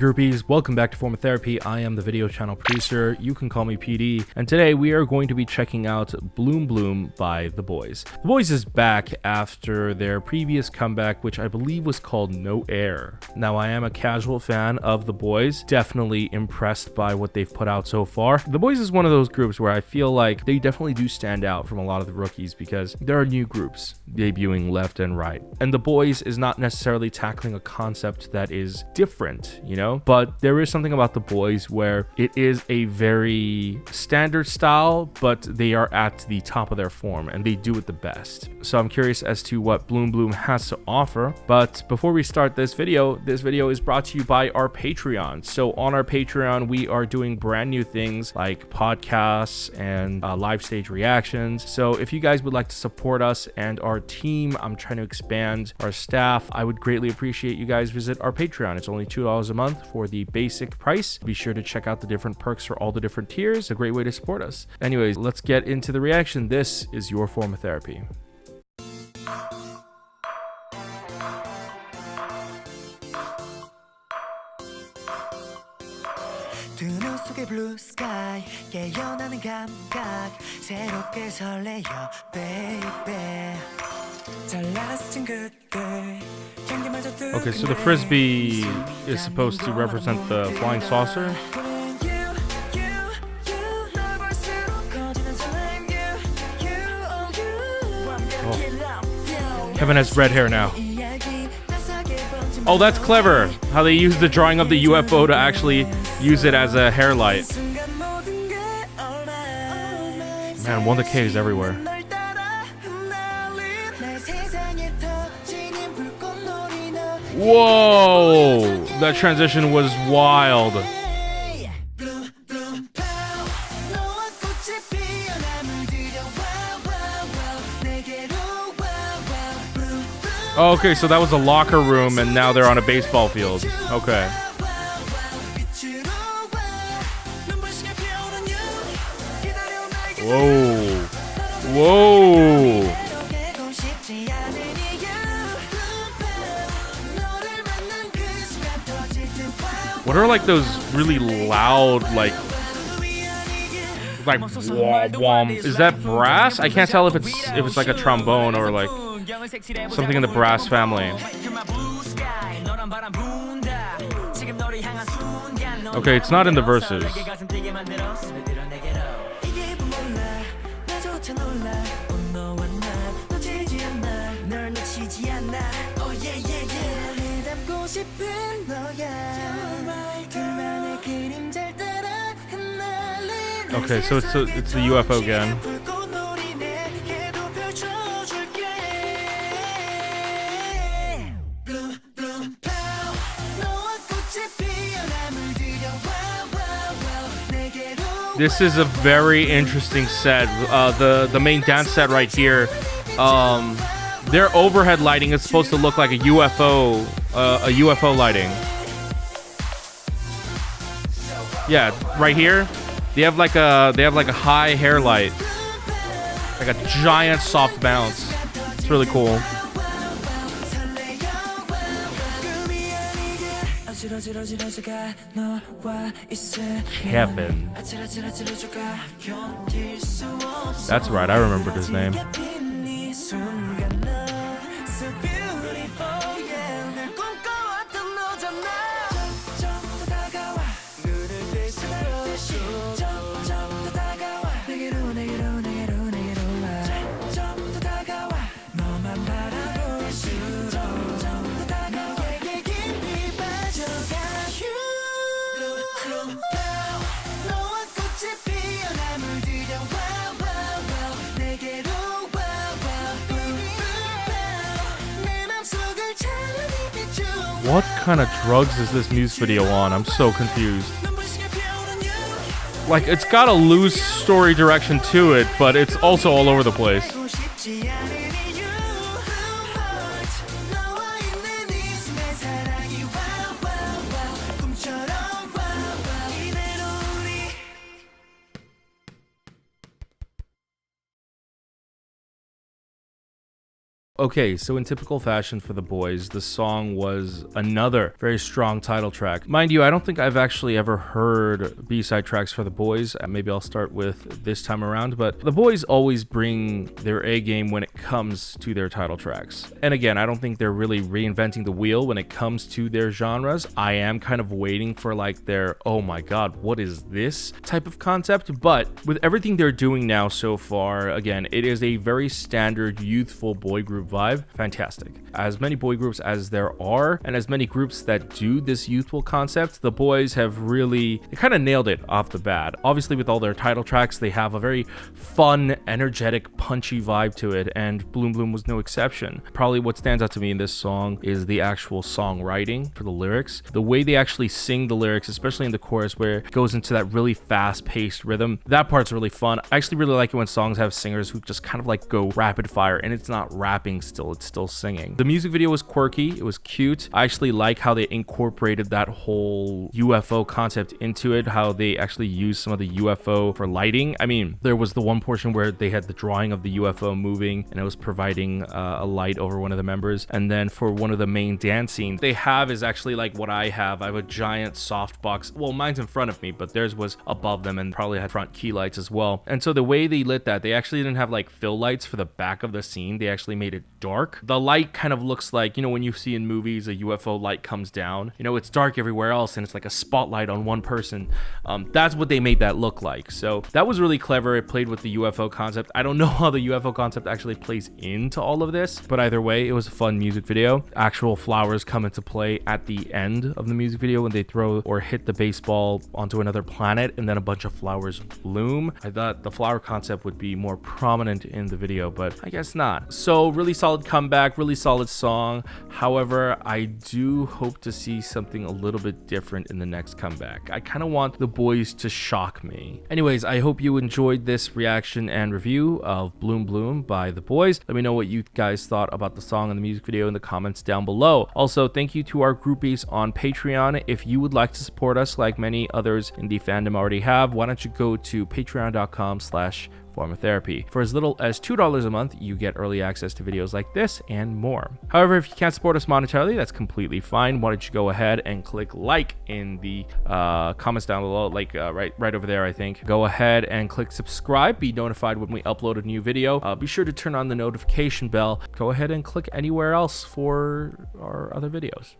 groupies, welcome back to Form of Therapy. I am the video channel producer, you can call me PD, and today we are going to be checking out Bloom Bloom by The Boyz. The Boyz is back after their previous comeback, which I believe was called No Air. Now, I am a casual fan of The Boyz, definitely impressed by what they've put out so far. The Boyz is one of those groups where I feel like they definitely do stand out from a lot of the rookies because there are new groups debuting left and right. And The Boyz is not necessarily tackling a concept that is different, you know, but there is something about The Boyz where it is a very standard style, but they are at the top of their form and they do it the best. So I'm curious as to what Bloom Bloom has to offer. But before we start this video is brought to you by our Patreon. So on our Patreon, we are doing brand new things like podcasts and live stage reactions. So if you guys would like to support us and our team, I'm trying to expand our staff, I would greatly appreciate you guys visit our Patreon. It's only $2 a month for the basic price. Be sure to check out the different perks for all the different tiers. It's a great way to support us. Anyways, let's get into the reaction. This is your form of therapy. 두 눈 속의 blue sky 깨어나는 감각 새롭게 설레요 baby 잘났은 그때 Okay, so the frisbee is supposed to represent the flying saucer. Oh. Kevin has red hair now. Oh, that's clever. How they use the drawing of the UFO to actually use it as a hair light. Man, Wonder K is everywhere. Whoa! That transition was wild. Okay, so that was a locker room and now they're on a baseball field. Okay. Whoa. Whoa. What are like those really loud like wom? Is that brass? I can't tell if it's like a trombone or like something in the brass family. Okay, it's not in the verses. Okay, so it's the UFO again. This is a very interesting set. The main dance set right here. Their overhead lighting is supposed to look like a UFO lighting. Yeah, right here. They have like a high hair light, like a giant soft bounce. It's really cool. Kevin. That's right, I remembered his name. What kind of drugs is this music video on? I'm so confused. Like, it's got a loose story direction to it, but it's also all over the place. Okay, so in typical fashion for the Boyz, the song was another very strong title track. Mind you, I don't think I've actually ever heard B-side tracks for the Boyz. Maybe I'll start with this time around, but the Boyz always bring their A game when it comes to their title tracks. And again, I don't think they're really reinventing the wheel when it comes to their genres. I am kind of waiting for like their, oh my god, what is this type of concept? But with everything they're doing now so far, again, it is a very standard youthful boy group vibe. Fantastic. As many boy groups as there are, and as many groups that do this youthful concept, the Boyz have really kind of nailed it off the bat. Obviously, with all their title tracks, they have a very fun, energetic, punchy vibe to it, and Bloom Bloom was no exception. Probably what stands out to me in this song is the actual songwriting for the lyrics. The way they actually sing the lyrics, especially in the chorus where it goes into that really fast-paced rhythm, that part's really fun. I actually really like it when songs have singers who just kind of like go rapid fire, and it's not rapping still, it's still singing. The music video was quirky, it was cute. I actually like how they incorporated that whole UFO concept into it, how they actually used some of the UFO for lighting. I mean, there was the one portion where they had the drawing of the UFO moving and it was providing a light over one of the members. And then for one of the main dance scenes they have is actually like what I have. I have a giant softbox. Well, mine's in front of me, but theirs was above them and probably had front key lights as well. And so the way they lit that, they actually didn't have like fill lights for the back of the scene. They actually made it dark. The light kind of looks like, you know, when you see in movies a UFO light comes down, you know, it's dark everywhere else and it's like a spotlight on one person. That's what they made that look like. So that was really clever. It played with the UFO concept. I don't know how the UFO concept actually plays into all of this, but either way, it was a fun music video. Actual flowers come into play at the end of the music video when they throw or hit the baseball onto another planet and then a bunch of flowers bloom. I thought the flower concept would be more prominent in the video, but I guess not. So really solid comeback, really solid song. However, I do hope to see something a little bit different in the next comeback. I kind of want the Boyz to shock me. Anyways, I hope you enjoyed this reaction and review of Bloom Bloom by the Boyz. Let me know what you guys thought about the song and the music video in the comments down below. Also, thank you to our groupies on Patreon. If you would like to support us like many others in the fandom already have, why don't you go to patreon.com/formatherapy. For as little as $2 a month, you get early access to videos like this and more. However, if you can't support us monetarily, that's completely fine. Why don't you go ahead and click like in the comments down below, like right over there, I think. Go ahead and click subscribe, be notified when we upload a new video. Be sure to turn on the notification bell. Go ahead and click anywhere else for our other videos.